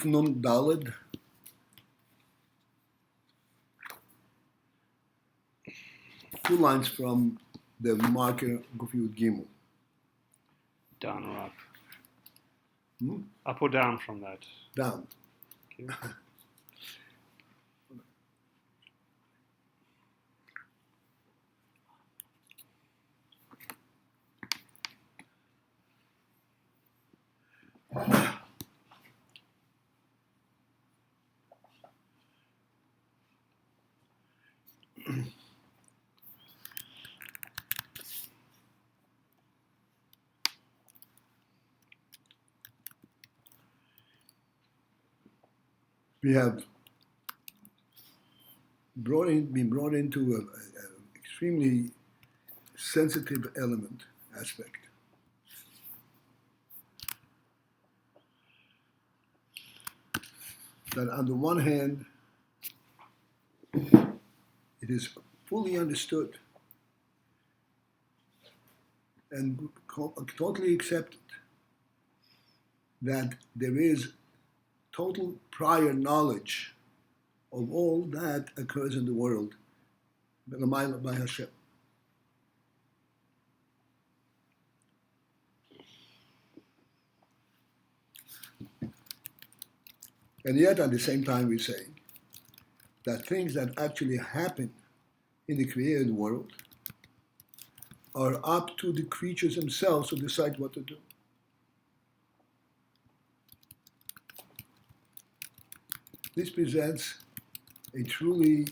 Nun Daled. Two lines from the marker Gufiyud Gimel. Down or up? Hmm? Up or down from that? Down. Okay. We have been brought into an extremely sensitive aspect. That on the one hand, it is fully understood and totally accepted that there is total prior knowledge of all that occurs in the world by Hashem. And yet at the same time we're saying that things that actually happen in the created world are up to the creatures themselves to decide what to do. This presents a truly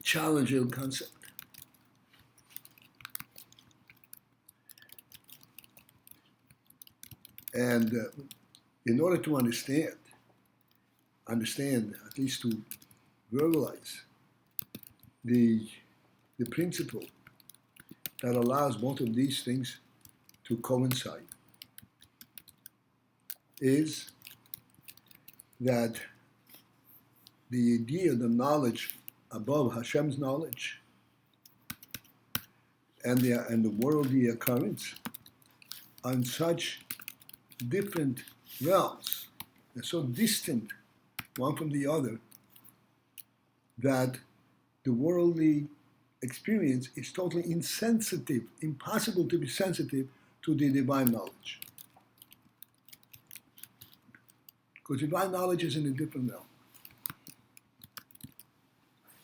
challenging concept. And in order to understand, at least to verbalize the principle that allows both of these things to coincide, is that the idea, the knowledge above Hashem's knowledge and the worldly occurrence on such different realms, they're so distant one from the other, that the worldly experience is totally insensitive, impossible to be sensitive to the divine knowledge. Because divine knowledge is in a different realm.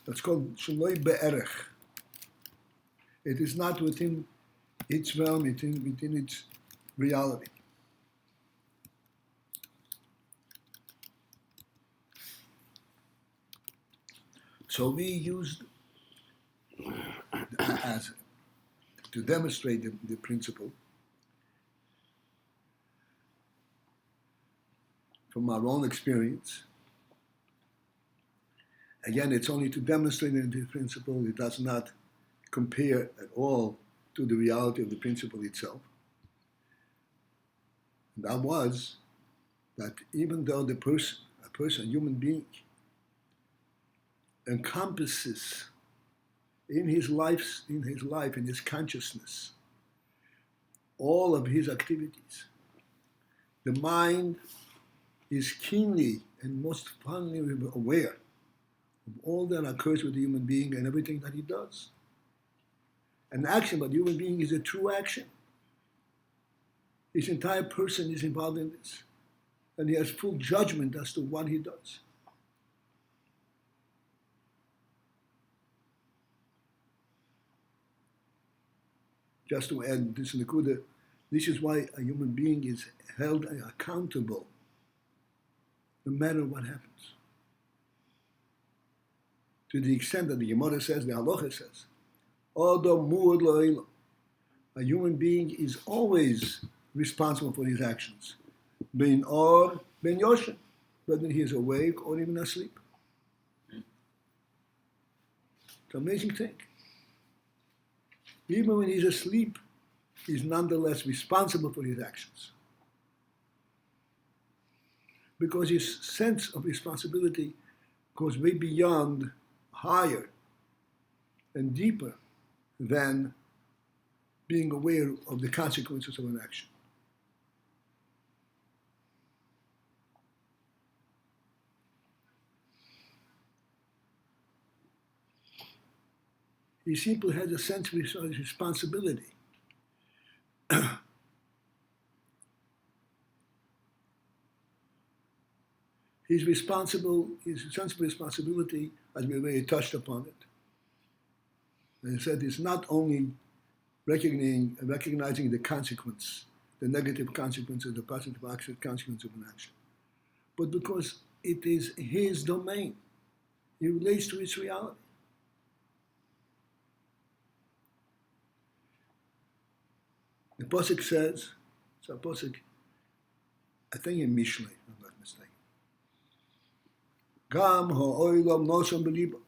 That's called Shaloi Be'erech. It is not within its realm, within its reality. So we used as to demonstrate the principle from our own experience. Again, it's only to demonstrate the principle. It does not compare at all to the reality of the principle itself. And that was that even though a human being, encompasses in his life, in his consciousness, all of his activities, the mind is keenly and most finely aware of all that occurs with the human being and everything that he does. An action by the human being is a true action. His entire person is involved in this, and he has full judgment as to what he does. Just to add this Nakuda, this is why a human being is held accountable no matter what happens. To the extent that the Gemara says, the Halacha says, a human being is always responsible for his actions. Ben or ben yoshen, whether he is awake or even asleep. It's an amazing thing. Even when he's asleep, he's nonetheless responsible for his actions. Because his sense of responsibility goes way beyond, higher, and deeper than being aware of the consequences of an action. He simply has a sense of responsibility. His sense of responsibility, as we already touched upon it. And he said it's not only recognizing the consequence, the negative consequences, the positive consequence of an action, but because it is his domain. He relates to its reality. The Pasuk says, it's a Pasuk, I think in Mishlei, if I'm not mistaken. Gam ha'olam nosam b'libo.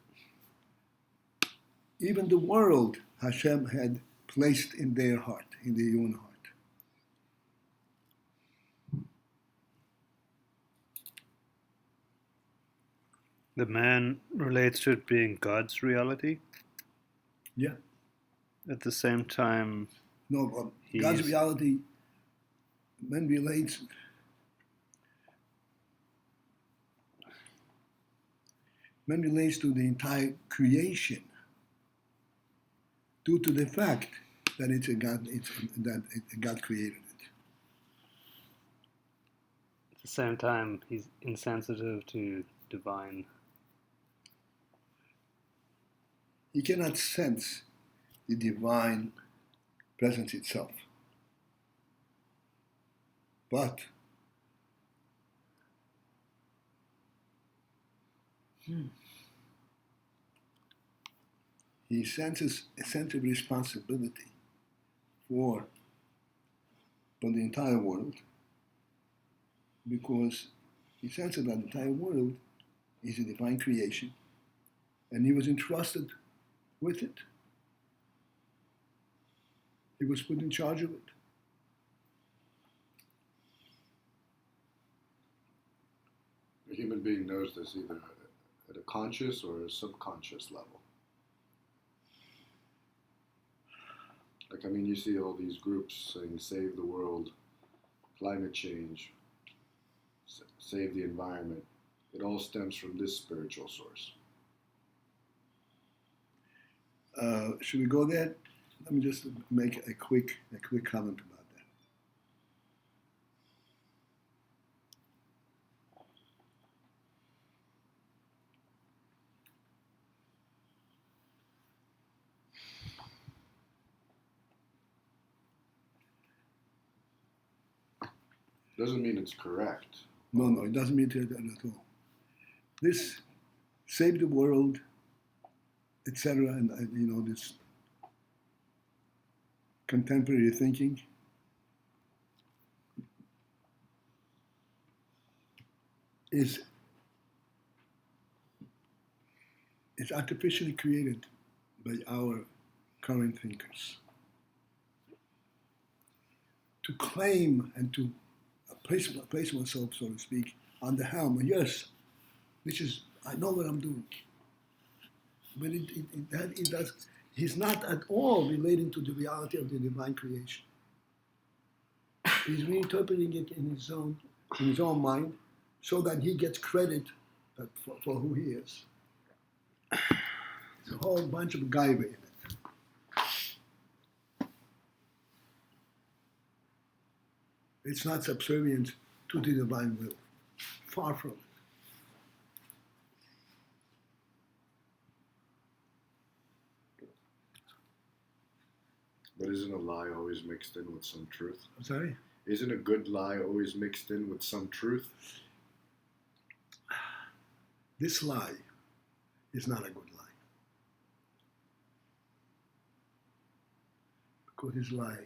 Even the world Hashem had placed in their heart, in the human heart. The man relates to it being God's reality. Yeah. At the same time, No, God's reality, man relates to the entire creation due to the fact that God created it. at the same time, he's insensitive to divine. He cannot sense the divine presence itself. But he senses a sense of responsibility for the entire world, because he senses that the entire world is a divine creation, and he was entrusted with it. He was put in charge of it. A human being knows this either at a conscious or a subconscious level. Like, I mean, you see all these groups saying, save the world, climate change, save the environment. It all stems from this spiritual source. Should we go there? Let me just make a quick comment about that. Doesn't mean it's correct. No, it doesn't mean that at all. This save the world, etc., and this contemporary thinking is artificially created by our current thinkers to claim and to place myself, so to speak, on the helm. Yes, I know what I'm doing. But it does. He's not at all relating to the reality of the divine creation. He's reinterpreting it in his own mind, so that he gets credit for who he is. There's a whole bunch of gaiva in it. It's not subservient to the divine will. Far from it. But isn't a lie always mixed in with some truth? I'm sorry? Isn't a good lie always mixed in with some truth? This lie is not a good lie. Because his lie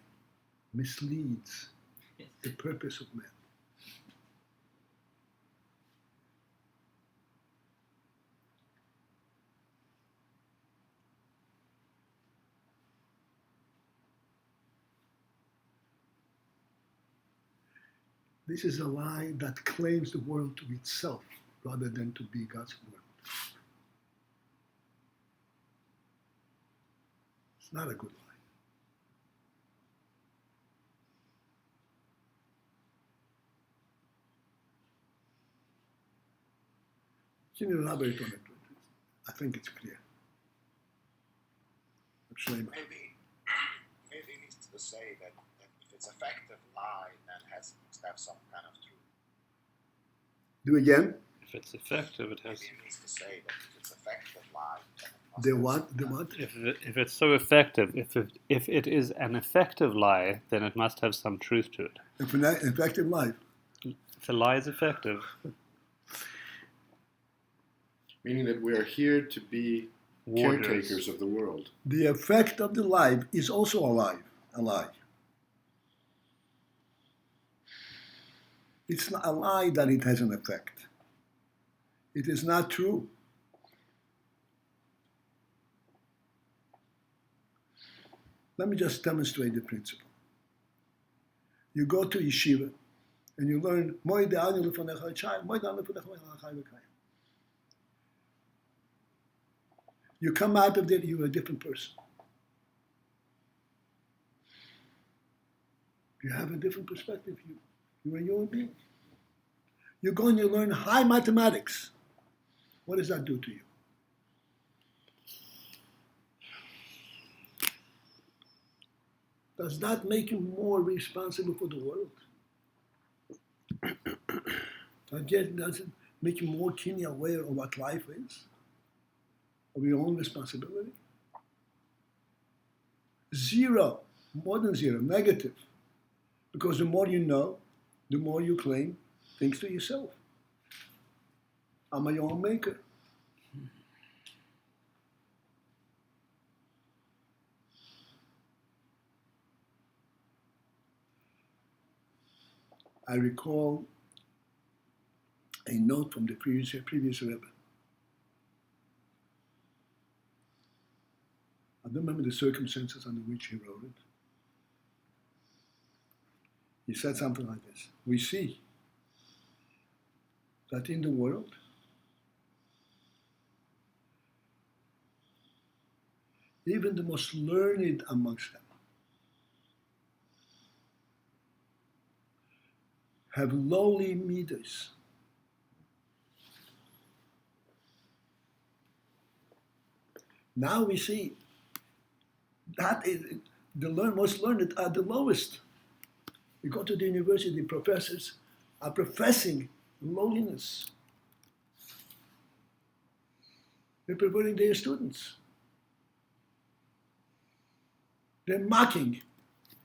misleads the purpose of man. This is a lie that claims the world to be itself rather than to be God's world. It's not a good lie. Can you elaborate on it? I think it's clear. Shleima. Maybe he needs to say that if it's effective lie, then it has to have some kind of truth. Do again. If it's effective, it has. Maybe he needs to say that if it's effective lie, then it must The have what? some The kind what? If it's so effective, if it is an effective lie, then it must have some truth to it. If an effective life. If a lie is effective, Meaning that we are here to be warders. caretakers of the world. The effect of the life is also a lie. It's not a lie that it has an effect. It is not true. Let me just demonstrate the principle. You go to yeshiva and you learn Moed Anu Lefanecha Chai, Moed Anu Lefanecha Chai V'Kayim. You come out of there, you're a different person. You have a different perspective. You're a human being. You go and you learn high mathematics. What does that do to you? Does that make you more responsible for the world? Does it make you more keenly aware of what life is? Of your own responsibility? Zero, more than zero, negative. Because the more you know, the more you claim things to yourself. I'm my own maker. I recall a note from the previous Rebbe. I don't remember the circumstances under which he wrote it. He said something like this. We see that in the world, even the most learned amongst them have lowly midas. Now we see that is the most learned are the lowest. You go to the university, professors are professing lowliness. They're perverting their students. They're mocking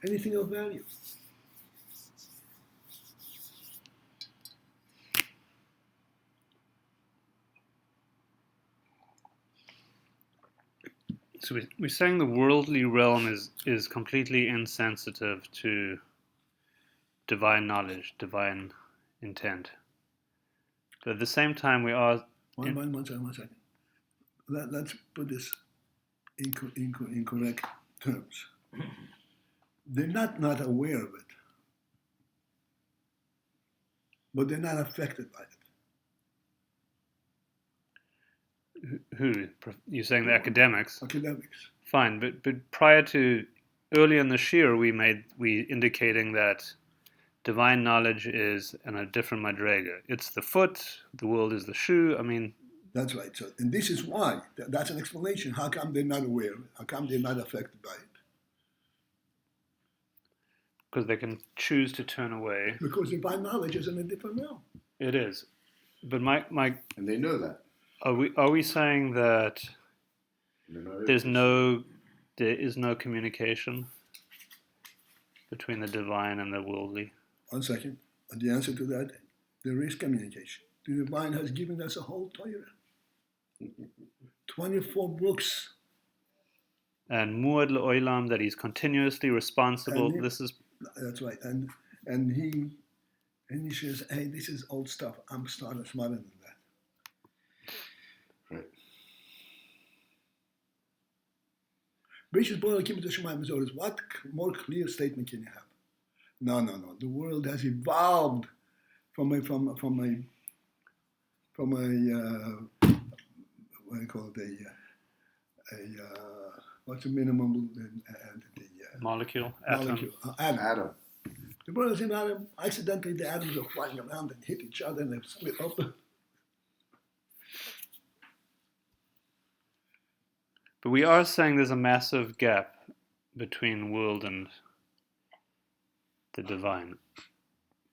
anything of value. So we're saying the worldly realm is completely insensitive to divine knowledge, divine intent. But at the same time, we are... One second. Let's put this in correct terms. They're not aware of it, but they're not affected by it. Who? You're saying the academics? Academics. Fine, but prior to, early in the shir, we indicating that divine knowledge is in a different madrega. It's the foot, the world is the shoe. I mean... That's right. So, and this is why. That's an explanation. How come they're not aware of it? How come they're not affected by it? Because they can choose to turn away. Because divine knowledge is in a different realm. It is. But my And they know that. Are we saying that there is no communication between the divine and the worldly? 1 second. And the answer to that, there is communication. The divine has given us a whole Torah. 24 books. And muad le'olam, that he's continuously responsible. That's right. And he says, hey, this is old stuff. I'm smarter than that. Right. Bereshit bara Elokim et hashamayim v'zoros. What more clear statement can you have? No. The world has evolved from a what do you call it? What's the minimum entity? Molecule. Molecule. Atom. The world is in atom. Accidentally, the atoms are flying around and hit each other and they split up. But we are saying there's a massive gap between world and the divine.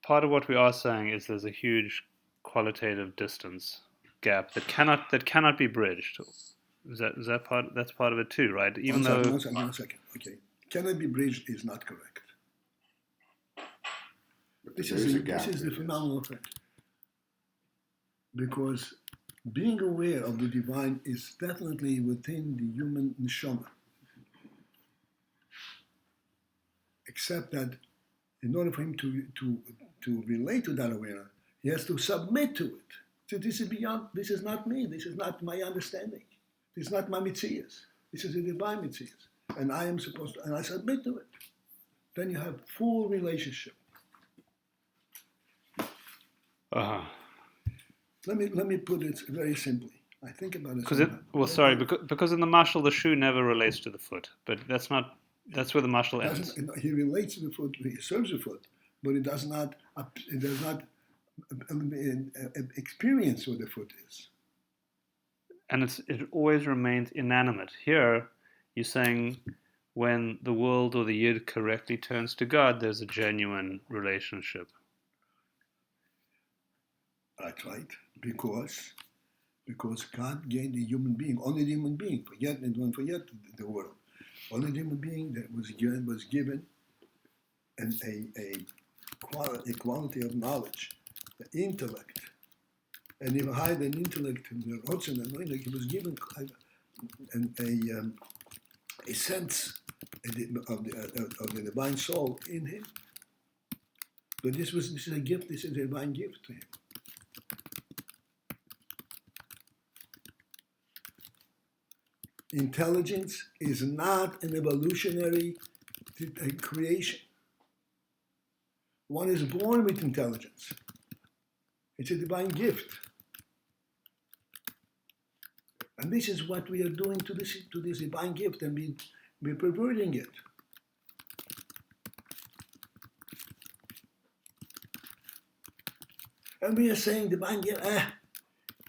Part of what we are saying is there's a huge qualitative distance gap that cannot be bridged. Is that part? That's part of it too, right? Even though One second. Okay, cannot be bridged is not correct. This is the phenomenal fact. Because being aware of the divine is definitely within the human neshama. Except that in order for him to relate to that awareness, he has to submit to it. So this is beyond, this is not me, this is not my understanding. This is not my mitzias. This is the divine mitzias. And I am supposed to, and I submit to it. Then you have full relationship. Let me put it very simply. I think about it. Because in the mashal the shoe never relates to the foot, but that's where the mashal ends. He relates to the foot. He serves the foot, but it does not experience what the foot is. And it always remains inanimate. Here, you're saying when the world or the yid correctly turns to God, there's a genuine relationship. That's right. Because God gave the human being, only the human being, don't forget the world. Only the human being that was given a quality of knowledge, the intellect. And even higher than intellect, the Rotzen and Noinek, he was given a sense of the divine soul in him. But this is a gift, this is a divine gift to him. Intelligence is not an evolutionary creation. One is born with intelligence. It's a divine gift. And this is what we are doing to this divine gift, and we're perverting it. And we are saying divine gift,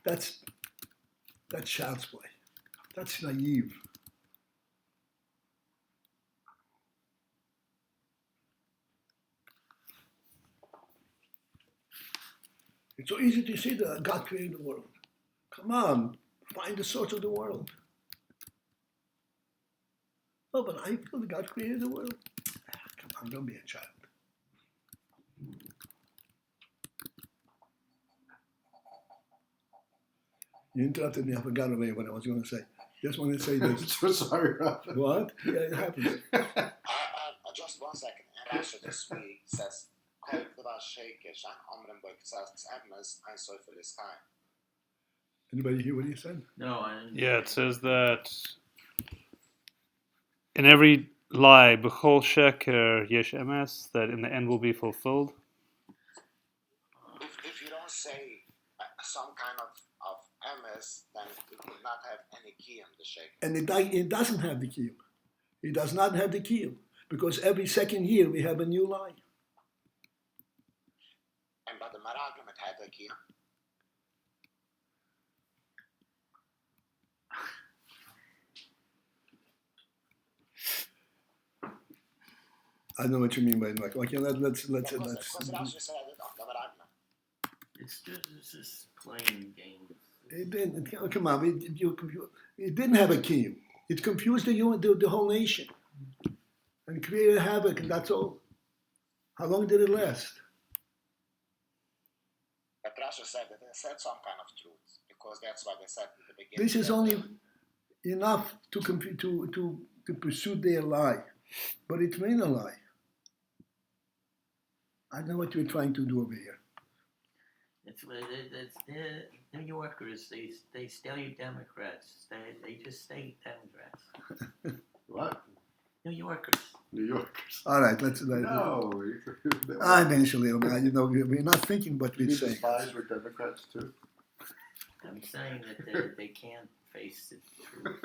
that's child's play. That's naive. It's so easy to see that God created the world. Come on, find the source of the world. Oh, but I feel that God created the world. Come on, don't be a child. You interrupted me. I forgot already what I was going to say. Just want to say this. So sorry, Robin. What? Yeah, it happens. Just 1 second. And RASHAB this week says, Anybody hear what he said? No, I didn't. Yeah, it says that in every lie, b'chol sheker yesh emes, that in the end will be fulfilled. If you don't say some kind of emes, then it will not have any key on the sheker. And it doesn't have the key. It does not have the key. Because every second year we have a new lie. And but the Maraglim had the key. I know what you mean by Michael. Okay, let's. Because RASHAB said it on the Maraglim. It's just playing games. It didn't. Come on, it didn't have a key. It confused the whole nation, and created havoc, and that's all. How long did it last? But RASHAB said that they said some kind of truth, because that's what they said in the beginning. This is only enough to pursue their lie, but it's not a lie. I know what you're trying to do over here. It's New Yorkers. They stay Democrats. They just stay Democrats. What? New Yorkers. New Yorkers. All right, let's. No. I'm initially, we're not thinking what we're These saying. spies were Democrats too. I'm saying that they can't face the truth.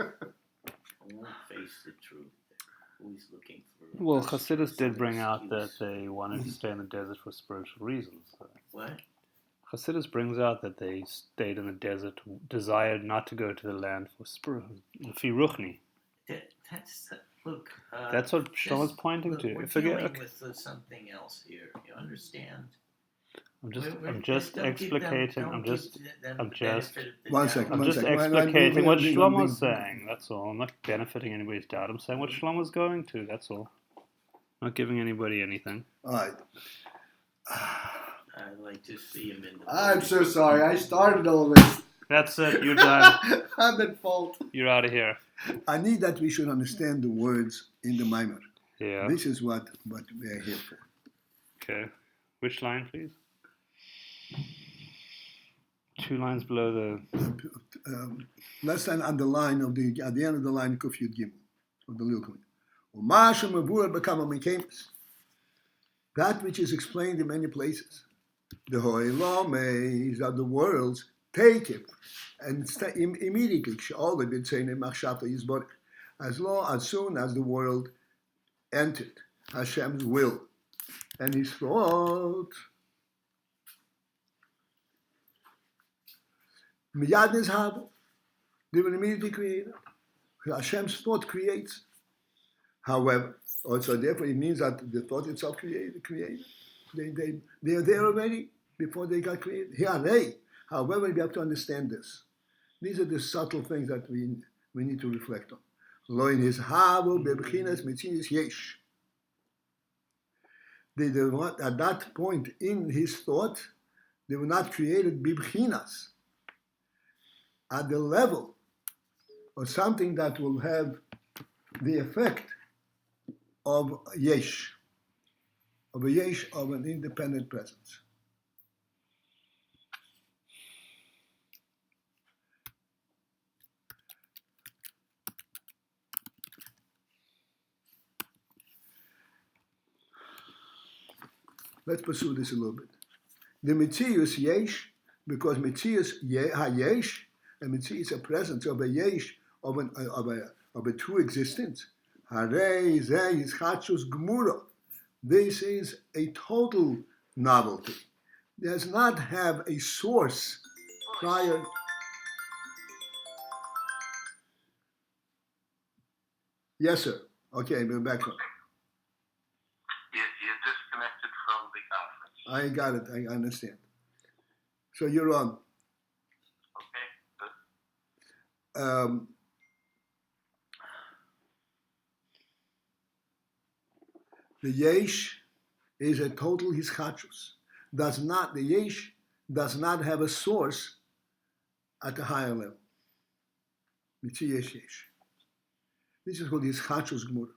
They won't face the truth. They're always looking for. Well, Hasidus did bring out that they wanted to stay in the desert for spiritual reasons. So. What? Hasidus brings out that they stayed in the desert, desired not to go to the land for spiritual, Ruchni. Look. That's what Shlomo's this- pointing look, to. We're Forget. dealing Okay. with something else here. You understand? I'm just Don't explicating. give I'm them just. the I'm just. benefit of the One doubt. second, I'm one just second. explicating what We're Shlomo's being- saying. That's all. I'm not benefiting anybody's doubt. I'm saying what Shlomo's going to. That's all. Not giving anybody anything. All right. I'd like to see him in the. I'm so sorry. I started all this. That's it. You're done. I'm at fault. You're out of here. I need that we should understand the words in the mimer. Yeah. This is what we are here for. Okay. Which line, please? 2 lines below the. Less than on the line of at the end of the line, Kuf Yud Gimel, of the little comment. Umasha Mavur Bekama Mekamis. That which is explained in many places. The Hoilames of the worlds take it and immediately, all the been saying in Machshava Yisborich, as soon as the world entered Hashem's will and His thought. Miyad Nizhab, they will immediately create it. Hashem's thought creates. However, also therefore it means that the thought itself created. They are there already before they got created. Here are they. However, we have to understand this. These are the subtle things that we need to reflect on. Lo in his havu bebchinas mitzias yesh. They were not, at that point in his thought, they were not created bibchinas at the level of something that will have the effect of yesh, of an independent presence. Let's pursue this a little bit. The mitzius yesh, because mitzius ha-yesh, and mitzius a presence of a yesh, of a true existence. Harei zeh yischachus gemura. This is a total novelty. Does not have a source prior. Yes, sir. Okay, we're back on. You're disconnected from the conference. I got it. I understand. So you're on. Okay, good. The yesh is a total hischachus. The yesh does not have a source at a higher level. Mitzias yesh. This is called hischachus gemura.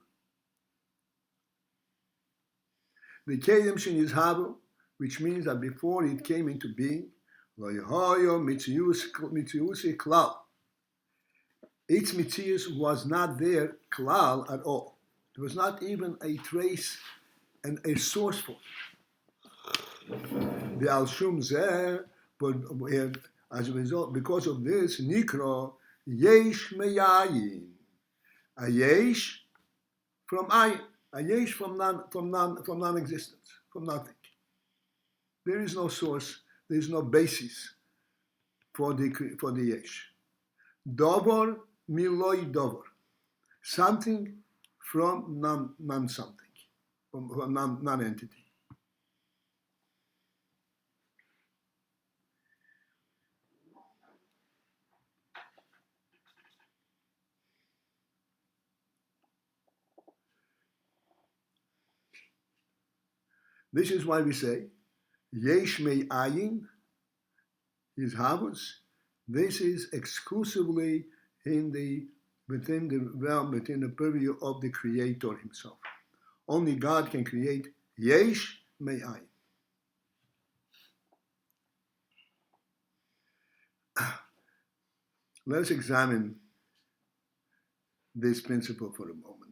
The kedem shin yizhavu, which means that before it came into being, lo yehoyo mitziusi klal. Its mitzius was not there klal at all. There was not even a trace and a source for it. The al shum zeh, but as a result, because of this, nikro yesh meyayin, a yesh from ayin, a yesh from non-existence, from nothing. There is no source. There is no basis for the yesh. Dovor miloi dovor, something from non-something, from non-entity. This is why we say, yesh mei ayin, his havus. This is exclusively within the realm, within the purview of the Creator himself. Only God can create yesh mei ayin. Let us examine this principle for a moment.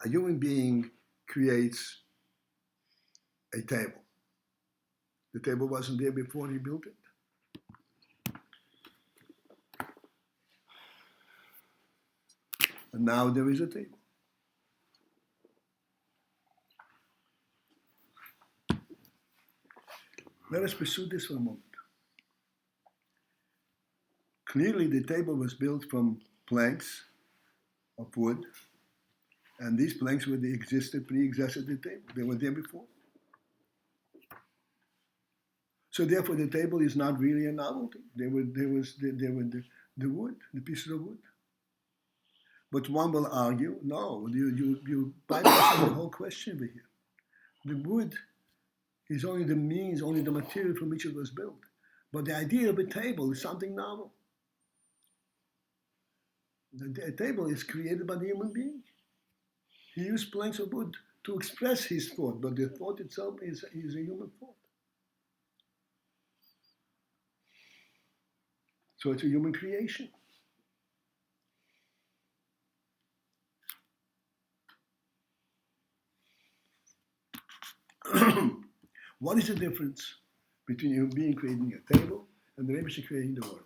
A human being creates a table. The table wasn't there before he built it. And now there is a table. Let us pursue this for a moment. Clearly, the table was built from planks of wood, and these planks pre-existed the table. They were there before. So therefore, the table is not really a novelty. There were the wood, the pieces of wood. But one will argue, no, you bypassing the whole question over here. The wood is only the means, only the material from which it was built. But the idea of a table is something novel. The table is created by the human being. He used planks of wood to express his thought, but the thought itself is a human thought. So it's a human creation. What is the difference between a human being creating a table and the Rebbe creating the world?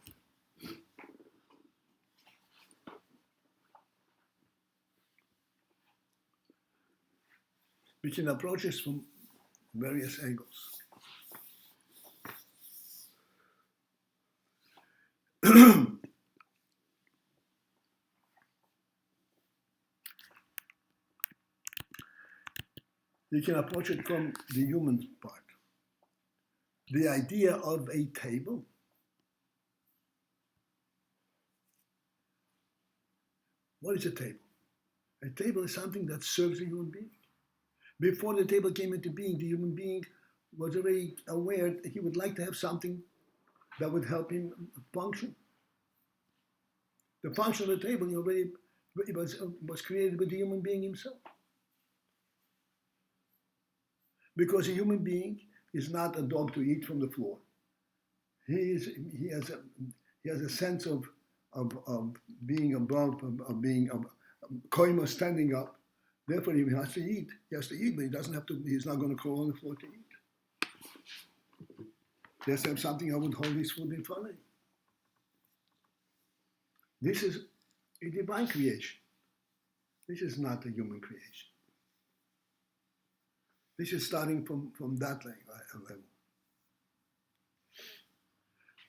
We can approach this from various angles. You can approach it from the human part. The idea of a table what is a table? A table is something that serves a human being. Before the table came into being, the human being was already aware that he would like to have something that would help him function. The function of the table already was created with the human being himself. Because a human being is not a dog to eat from the floor. He has a sense of being above, of being koima, standing up. Therefore, he has to eat. He has to eat, but he doesn't have to. He's not going to crawl on the floor to eat. He has to have something that would hold his food in front of him. This is a divine creation. This is not a human creation. This is starting from that level.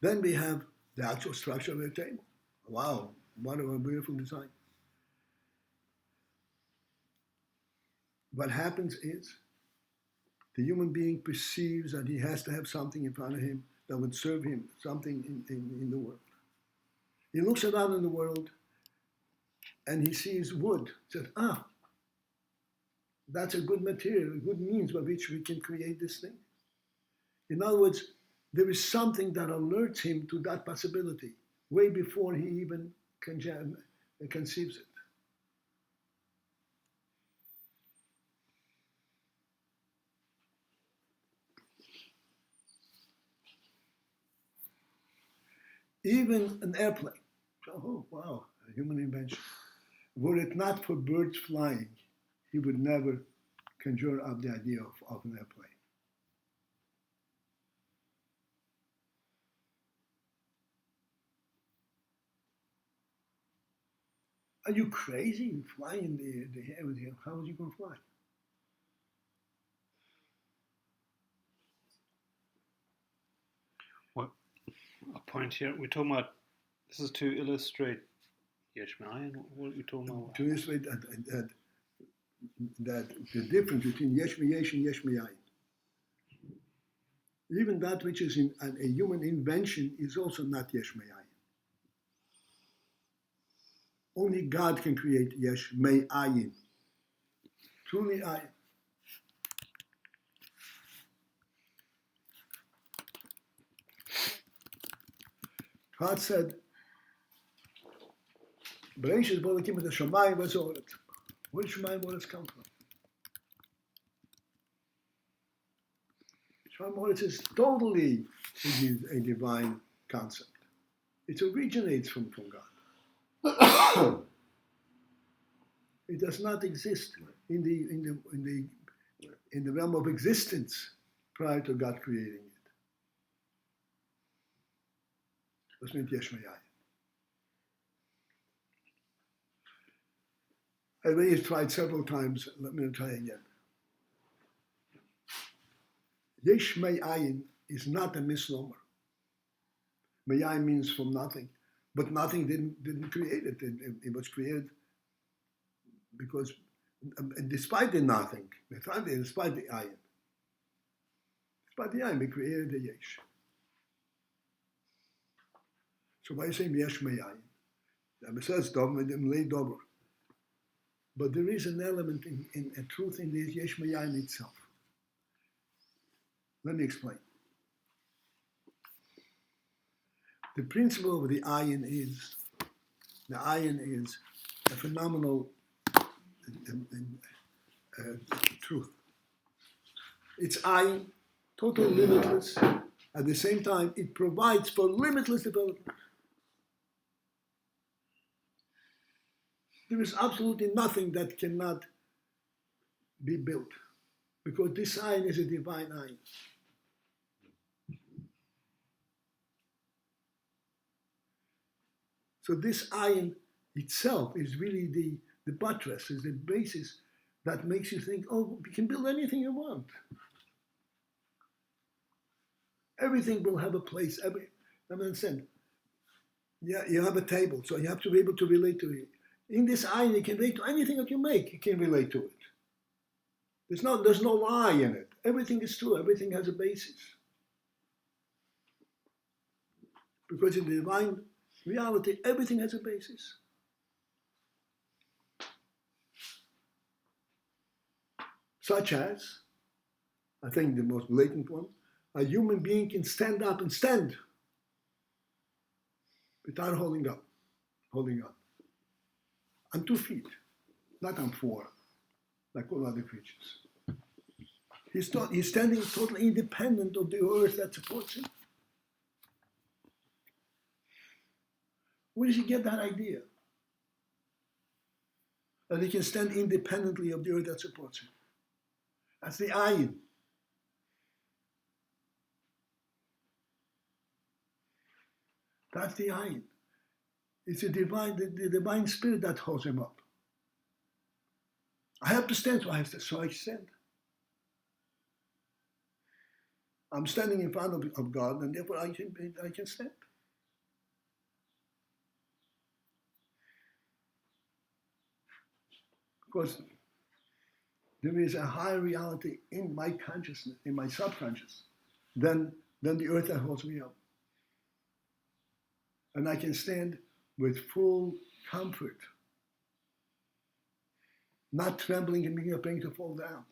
Then we have the actual structure of the table. Wow, what a beautiful design. What happens is the human being perceives that he has to have something in front of him that would serve him, something in the world. He looks around in the world and he sees wood. He says, that's a good material, a good means by which we can create this thing. In other words, there is something that alerts him to that possibility way before he even conceives it. Even an airplane. Oh, wow, a human invention. Were it not for birds flying, he would never conjure up the idea of an airplane. Are you crazy? You fly in the air with him. How are you going to fly? What a point here. We're talking about, this is to illustrate Yeshmayan. What are we talking about? To illustrate that the difference between Yesh Meyesh and Yesh Meyayin. Even that which is a human invention is also not Yesh Meyayin. Only God can create Yesh Meyayin. Truly Ayin. God said, Bereshit bara Elokim et hashamayim v'ha'aretz. Where did Shemayim Haaretz come from? Shemayim Haaretz is totally a divine concept. It originates from God. It does not exist in the realm of existence prior to God creating it. That's meant Yesh Meyayin. I already tried several times. Let me try again. Yesh Meyayin is not a misnomer. Meyayin means from nothing. But nothing didn't create it. It was created because, despite the nothing, despite the ayin, we created the yesh. So why say yesh me'ayin? It says dover. But there is an element in a truth in this yesh me'ayin itself. Let me explain. The principle of the ayin is a phenomenal truth. It's ayin, totally limitless. At the same time, it provides for limitless development. There is absolutely nothing that cannot be built, because this ayin is a divine ayin. So this ayin itself is really the buttress, is the basis that makes you think, oh, you can build anything you want. Everything will have a place. I understand. Yeah, you have a table, so you have to be able to relate to it. In this ayin, you can relate to anything that you make. You can relate to it. There's no lie in it. Everything is true. Everything has a basis. Because in the divine reality, everything has a basis. Such as, I think the most blatant one, a human being can stand up and stand without holding on. On 2 feet, not on 4, like all other creatures. He's standing totally independent of the earth that supports him. Where does he get that idea? That he can stand independently of the earth that supports him. That's the ayin. That's the ayin. It's the divine spirit that holds him up. I have to stand, so I stand. I'm standing in front of God, and therefore I can stand. Because there is a higher reality in my consciousness, in my subconscious, than the earth that holds me up. And I can stand with full comfort, not trembling and being afraid to fall down.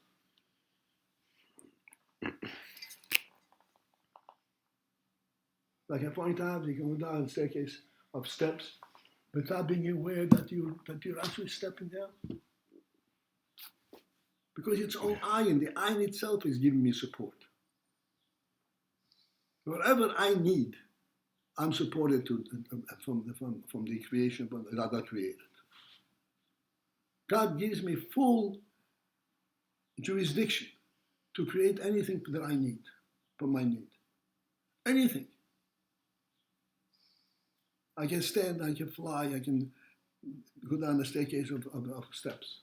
Like I point out, you can go down a staircase of steps without being aware that you're actually stepping down. Because it's all ayin. The ayin itself is giving me support. Whatever I need, I'm supported from the creation that God created. God gives me full jurisdiction to create anything that I need, for my need. Anything. I can stand, I can fly, I can go down the staircase of steps.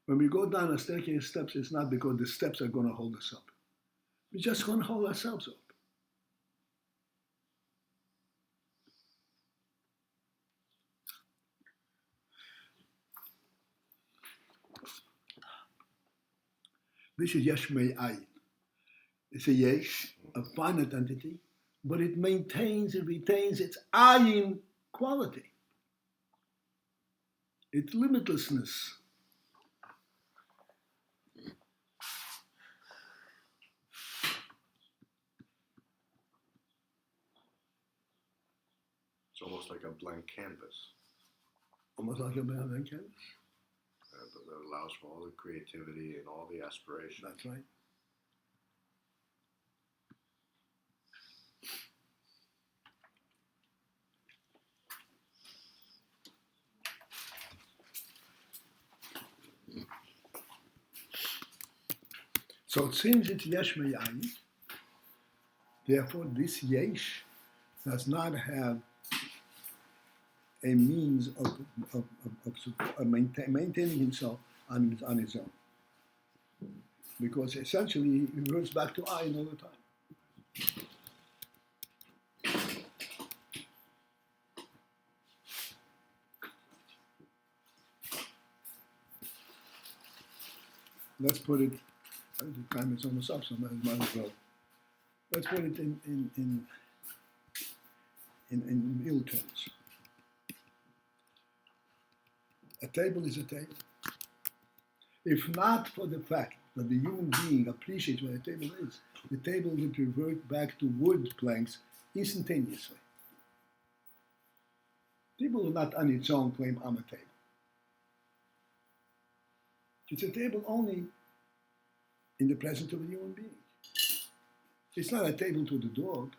When we go down a staircase steps, it's not because the steps are going to hold us up. We're just going to hold ourselves up. This is yesh me'ayin. It's a yesh, a finite entity, but it retains its ayin quality, its limitlessness. It's almost like a blank canvas. Almost like a blank canvas. That allows for all the creativity and all the aspiration. That's right. So since it's yesh me'ayin, therefore this yesh does not have a means of maintaining himself on his own. Because essentially he reverts back to AYIN all the time. Let's put it, the time is almost up, so I might as well. Let's put it in real terms. A table is a table. If not for the fact that the human being appreciates what a table is, the table would revert back to wood planks instantaneously. Table will not on its own claim I'm a table. It's a table only in the presence of a human being. It's not a table to the dog.